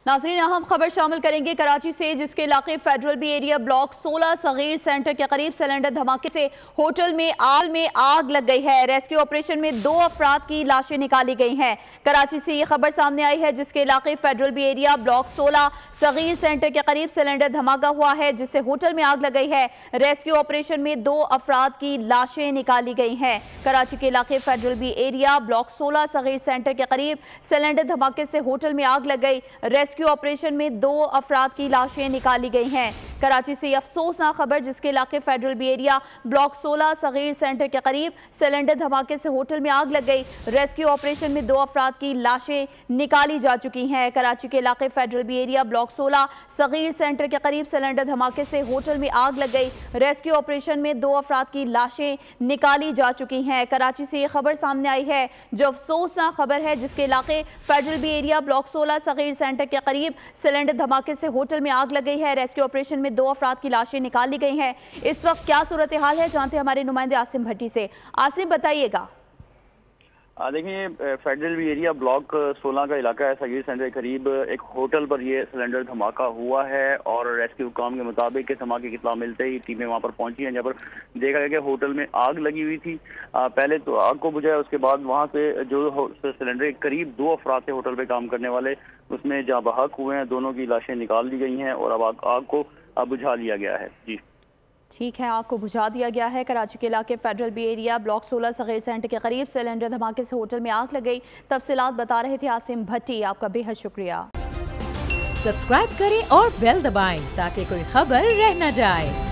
नाज़रीन, अहम खबर शामिल करेंगे कराची से, जिसके इलाके federal B area block 16 Sagheer centre के करीब सिलेंडर धमाके से होटल में आग लग गई है। रेस्क्यू ऑपरेशन में 2 अफराद की लाशें निकाली गई हैं। कराची से ये खबर सामने आई है, जिसके इलाके federal B area block 16 Sagheer centre के करीब सिलेंडर धमाका हुआ है, जिससे होटल में आग लग गई है। रेस्क्यू ऑपरेशन में 2 अफराद की लाशें निकाली गई हैं। कराची के इलाके federal B area block 16 Sagheer centre के करीब सिलेंडर धमाके से होटल में आग लग गई। रेस्क्यू ऑपरेशन में 2 अफराद की लाशें निकाली गई हैं। कराची से अफसोसनाक खबर, जिसके इलाके federal B area block 16 Sagheer centre के करीब सिलेंडर धमाके से होटल में आग लग गई। रेस्क्यू ऑपरेशन में 2 अफराद की लाशें निकाली जा चुकी हैं। कराची के इलाके federal B area block 16 Sagheer centre के करीब सिलेंडर धमाके से होटल में आग लग गई। रेस्क्यू ऑपरेशन में 2 अफराद की लाशें निकाली जा चुकी हैं। कराची से ये खबर सामने आई है, जो अफसोसनाक खबर है, जिसके इलाके federal B area block 16 Sagheer centre के करीब सिलेंडर धमाके से होटल में आग लग गई है। रेस्क्यू ऑपरेशन में 2 अफराद की लाशें निकाली गई हैं। इस वक्त क्या सूरत हाल है, जानते हैं हमारे नुमाइंदे आसिम भट्टी से। आसिम, बताइएगा। देखिए, फेडरल बी एरिया ब्लॉक 16 का इलाका है, सगीर सेंटर के करीब एक होटल पर ये सिलेंडर धमाका हुआ है और रेस्क्यू काम के मुताबिक धमाके की इत्तला मिलते ही टीमें वहां पर पहुंची हैं, जहाँ पर देखा गया कि होटल में आग लगी हुई थी। पहले तो आग को बुझाया, उसके बाद वहां से जो सिलेंडर के करीब 2 अफराद थे होटल पे काम करने वाले, उसमें जहाँ बहक हुए हैं, दोनों की लाशें निकाल दी गई हैं और अब आग को बुझा लिया गया है। जी ठीक है, आग को बुझा दिया गया है। कराची के इलाके federal B area block 16 Sagheer centre के करीब सिलेंडर धमाके से होटल में आग लग गई। तफसीलात बता रहे थे आसिम भट्टी। आपका बेहद शुक्रिया। सब्सक्राइब करें और बेल दबाएं ताकि कोई खबर रह न जाए।